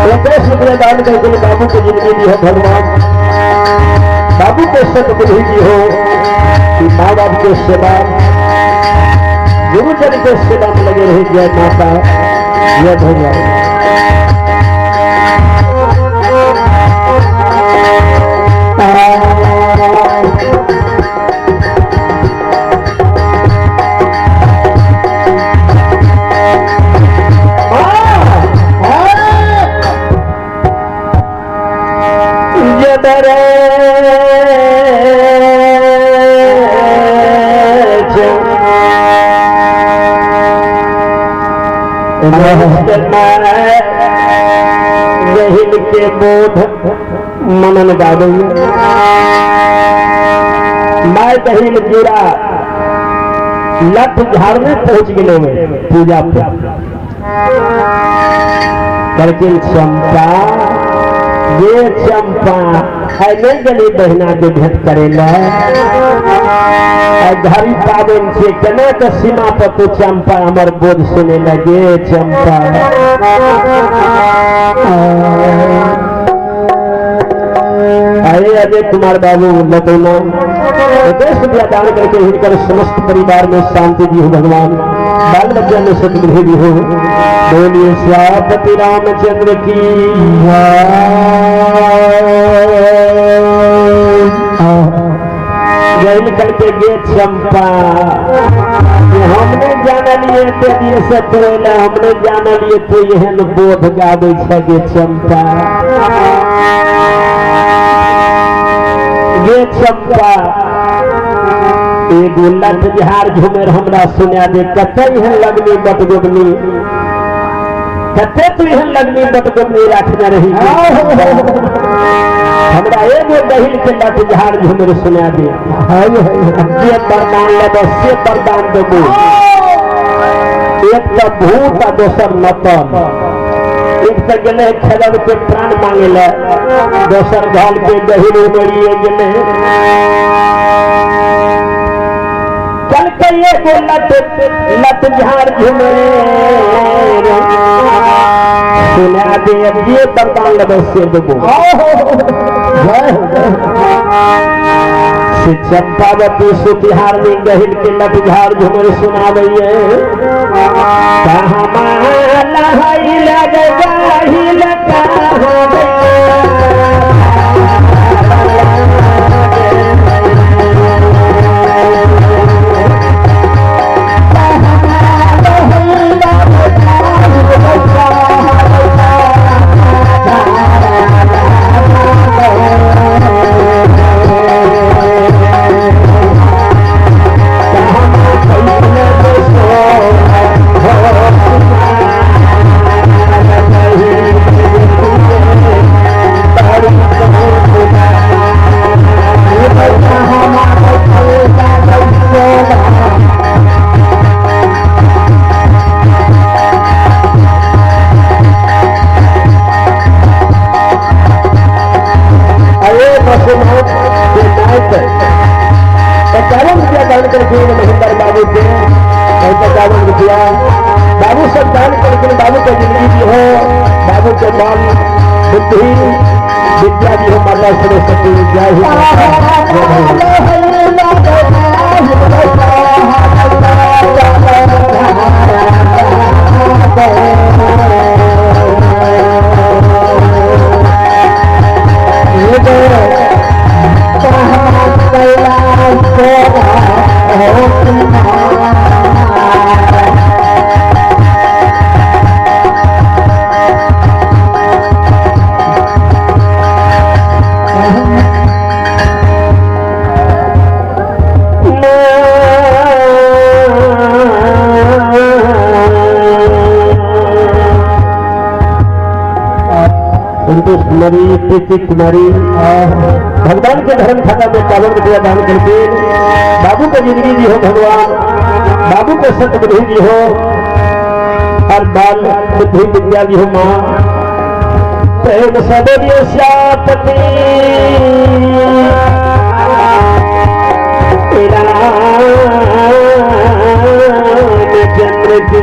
दान करके बाबू को जिंदगी दी हो भगवान, बाबू को सतबुद्धि दी हो कि माँ बाप के सेवा गुरुजन के सेवा में लगे रहे। जय माता जय भगवान। गहिल के बोध मनन गावे माय गहिल गिरा लठ झाड़ने पहुंच गए में पूजा पे करके चंपा ये चंपा है नहीं गली बहना के भेंट करेला घड़ी पावन से केना के सीमा पर तू चंपा हमार बोध सुने लगे। चंपा अरे अजय कुमार बाबू लतौना देश दिया दान करके हिंकर समस्त परिवार में शांति दी हो भगवान, बाल बच्चा में सतबुद्धि दी हो। बोलिए स्वापति रामचंद्र की जैन करके गे चंपा हमने जाना लिए तेजी से तोड़ना, हमने जाना लिए तो यहन बोध गावे गे चंपा। गे चंपा एगो लठ बिहार झूमेर हमरा सुना दे कते यहन लगनी बटगोबनी, कते तू यहन लगनी बटगोबनी रखना रही हमरा एगो दहिल के लठ झाड़ झूमर सुना दे। जे वरदान लेबो से वरदान देबो, एक तो भूत आ दोसर नतन, एक तो गेले खरब के प्राण मांगे ले, दोसर घाल के दहिल उमरिए गेले। चल के एगो लठ झाड़ झूमर सुना दे, ये वरदान लेबो से देबो। चंपावती सुतिहार में गहिल के लठझाड़ झुमर सुनावैये बाबू सब दान करके बाबू का जिंदगी भी हो, बाबू के बाल बुद्धि विद्या भी हो, माता सरस्वती विद्या कुमारी प्रीति कुमारी भगवान के धर्म खाता में 51 रुपया दान करके बाबू को जिंदगी दी हो भगवान, बाबू को सतबुद्धि दी हो और बाल बुद्धि विद्या दी हो माँ। प्रेम सदरियो श्यापति चंद्र की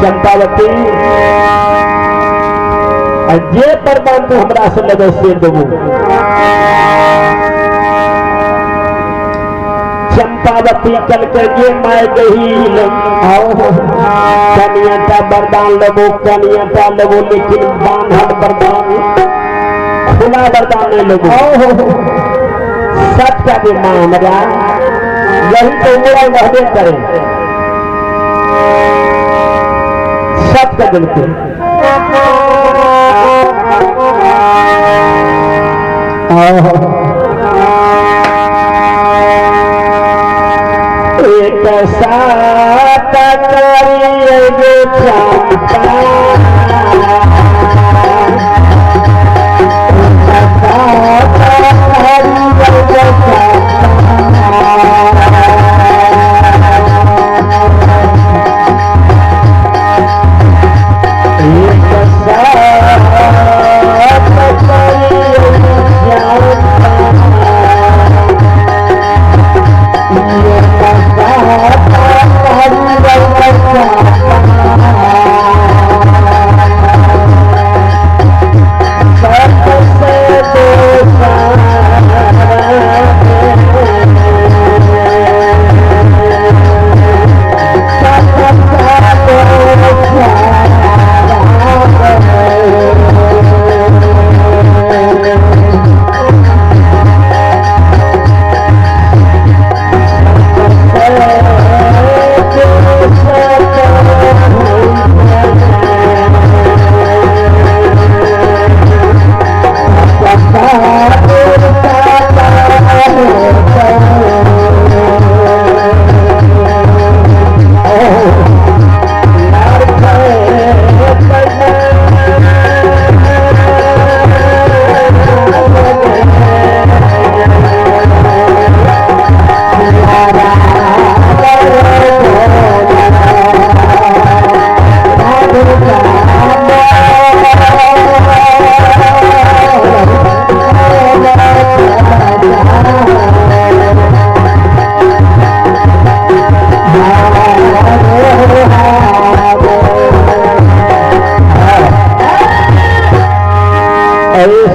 चंपावती जे परमान तू हमरा से लगे से देबू चंपावती कल के ये माय गहील आओ कनियता वरदान लेबो कनियता लेबो लेकिन बांधल वरदान खुला वरदान नहीं लेबो सब का भी मां हमरा यही तो उमरा रहबे करे सब का दिल के एक साथ करिए चंपा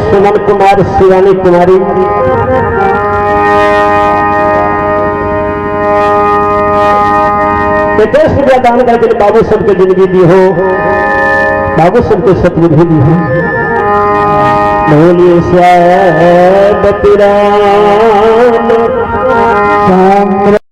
सुमन कुमार शिवानी कुमारी देश रुपया दान करके बाबू सब के जिंदगी दी हो, बाबू सब के सतबुद्धि दी हो। बोलिए श्याम राम।